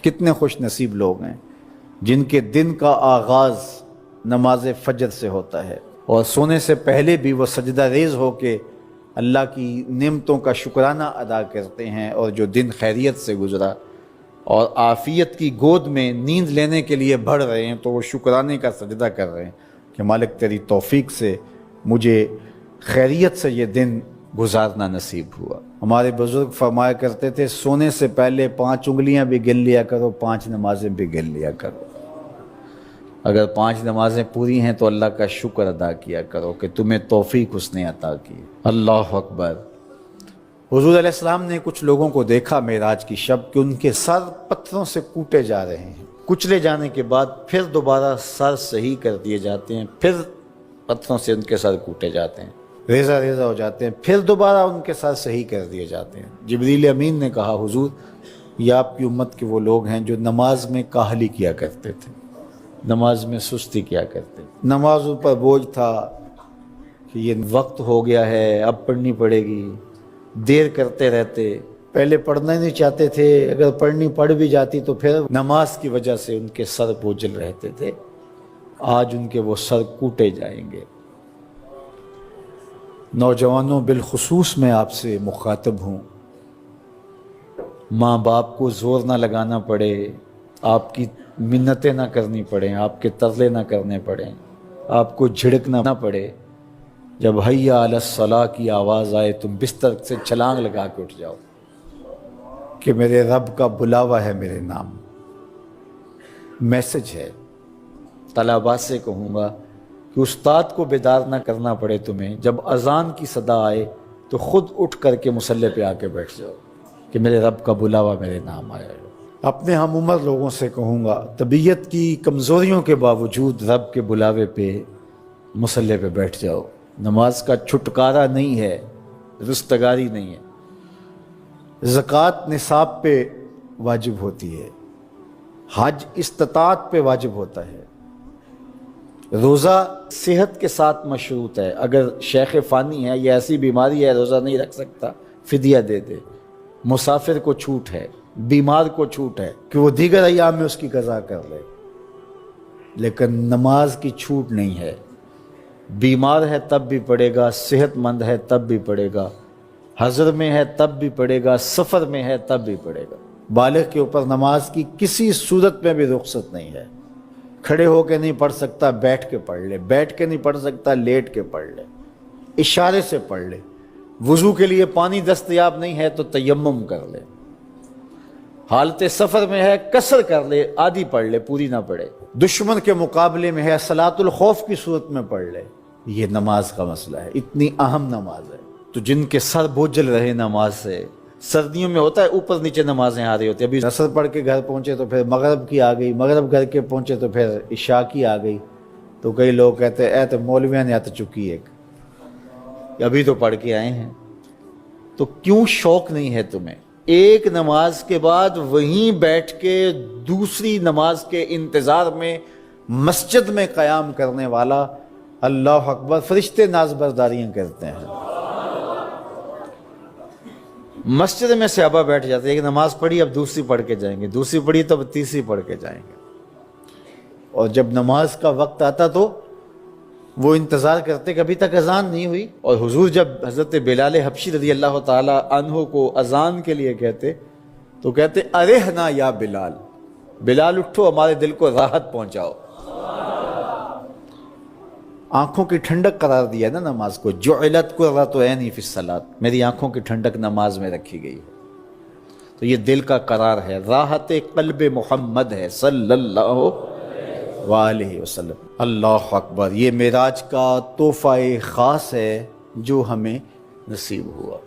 کتنے خوش نصیب لوگ ہیں جن کے دن کا آغاز نماز فجر سے ہوتا ہے اور سونے سے پہلے بھی وہ سجدہ ریز ہو کے اللہ کی نعمتوں کا شکرانہ ادا کرتے ہیں، اور جو دن خیریت سے گزرا اور عافیت کی گود میں نیند لینے کے لیے بڑھ رہے ہیں تو وہ شکرانے کا سجدہ کر رہے ہیں کہ مالک تیری توفیق سے مجھے خیریت سے یہ دن گزارنا نصیب ہوا۔ ہمارے بزرگ فرمایا کرتے تھے سونے سے پہلے 5 انگلیاں بھی گن لیا کرو، 5 نمازیں بھی گن لیا کرو۔ اگر 5 نمازیں پوری ہیں تو اللہ کا شکر ادا کیا کرو کہ تمہیں توفیق اس نے عطا کی۔ اللہ اکبر۔ حضور علیہ السلام نے کچھ لوگوں کو دیکھا معراج کی شب کہ ان کے سر پتھروں سے کوٹے جا رہے ہیں، کچلے جانے کے بعد پھر دوبارہ سر صحیح کر دیے جاتے ہیں، پھر پتھروں سے ان کے سر کوٹے جاتے ہیں، ریزہ ریزہ ہو جاتے ہیں، پھر دوبارہ ان کے سر صحیح کر دیے جاتے ہیں۔ جبریل امین نے کہا حضور یہ آپ کی امت کے وہ لوگ ہیں جو نماز میں کاہلی کیا کرتے تھے، نماز میں سستی کیا کرتے تھے، نمازوں پر بوجھ تھا کہ یہ وقت ہو گیا ہے اب پڑھنی پڑے گی، دیر کرتے رہتے، پہلے پڑھنا ہی نہیں چاہتے تھے، اگر پڑھنی پڑھ بھی جاتی تو پھر نماز کی وجہ سے ان کے سر بوجھل رہتے تھے، آج ان کے وہ سر کوٹے جائیں گے۔ نوجوانوں بالخصوص میں آپ سے مخاطب ہوں، ماں باپ کو زور نہ لگانا پڑے، آپ کی منتیں نہ کرنی پڑیں، آپ کے ترلے نہ کرنے پڑیں، آپ کو جھڑکنا نہ پڑے، جب حیا علی الصلاۃ کی آواز آئے تم بستر سے چھلانگ لگا کے اٹھ جاؤ کہ میرے رب کا بلاوا ہے میرے نام۔ میسج ہے، طلباء سے کہوں گا کہ استاد کو بیدار نہ کرنا پڑے تمہیں، جب اذان کی صدا آئے تو خود اٹھ کر کے مصلی پہ آ کے بیٹھ جاؤ کہ میرے رب کا بلاوا میرے نام آیا ہے۔ اپنے ہم عمر لوگوں سے کہوں گا طبیعت کی کمزوریوں کے باوجود رب کے بلاوے پہ مصلی پہ بیٹھ جاؤ۔ نماز کا چھٹکارا نہیں ہے، رستگاری نہیں ہے۔ زکوٰۃ نصاب پہ واجب ہوتی ہے، حج استطاعت پہ واجب ہوتا ہے، روزہ صحت کے ساتھ مشروط ہے، اگر شیخ فانی ہے یا ایسی بیماری ہے روزہ نہیں رکھ سکتا فدیہ دے دے۔ مسافر کو چھوٹ ہے، بیمار کو چھوٹ ہے کہ وہ دیگر ایام میں اس کی قضا کر لے، لیکن نماز کی چھوٹ نہیں ہے۔ بیمار ہے تب بھی پڑھے گا، صحت مند ہے تب بھی پڑھے گا، حضر میں ہے تب بھی پڑھے گا، سفر میں ہے تب بھی پڑھے گا۔ بالغ کے اوپر نماز کی کسی صورت میں بھی رخصت نہیں ہے۔ کھڑے ہو کے نہیں پڑھ سکتا بیٹھ کے پڑھ لے، بیٹھ کے نہیں پڑھ سکتا لیٹ کے پڑھ لے، اشارے سے پڑھ لے، وضو کے لیے پانی دستیاب نہیں ہے تو تیمم کر لے، حالت سفر میں ہے قصر کر لے، آدھی پڑھ لے پوری نہ پڑھے، دشمن کے مقابلے میں ہے صلاۃ الخوف کی صورت میں پڑھ لے۔ یہ نماز کا مسئلہ ہے، اتنی اہم نماز ہے۔ تو جن کے سر بوجھل رہے نماز سے، سردیوں میں ہوتا ہے اوپر نیچے نمازیں آ رہی ہوتی ہیں، ابھی عصر پڑھ کے گھر پہنچے تو پھر مغرب کی آ گئی، مغرب گھر کے پہنچے تو پھر عشاء کی آ گئی، تو کئی لوگ کہتے ہیں اے تو مولویاں نے آت چکی ایک، ابھی تو پڑھ کے آئے ہیں۔ تو کیوں شوق نہیں ہے تمہیں؟ ایک نماز کے بعد وہیں بیٹھ کے دوسری نماز کے انتظار میں مسجد میں قیام کرنے والا، اللہ اکبر، فرشتے ناز برداریاں کرتے ہیں۔ مسجد میں صحابہ بیٹھ جاتے ہیں، ایک نماز پڑھی اب دوسری پڑھ کے جائیں گے، دوسری پڑھی تو اب تیسری پڑھ کے جائیں گے، اور جب نماز کا وقت آتا تو وہ انتظار کرتے کہ ابھی تک اذان نہیں ہوئی۔ اور حضور جب حضرت بلال حبشی رضی اللہ تعالی عنہ کو اذان کے لیے کہتے تو کہتے ارحنا یا بلال، بلال اٹھو ہمارے دل کو راحت پہنچاؤ۔ آنکھوں کی ٹھنڈک قرار دیا نا نماز کو، جعلت قرۃ عینی فی الصلاۃ، میری آنکھوں کی ٹھنڈک نماز میں رکھی گئی ہے۔ تو یہ دل کا قرار ہے، راحت قلب محمد ہے صلی اللہ وآلہ وسلم۔ اللہ اکبر، یہ معراج کا تحفہ خاص ہے جو ہمیں نصیب ہوا۔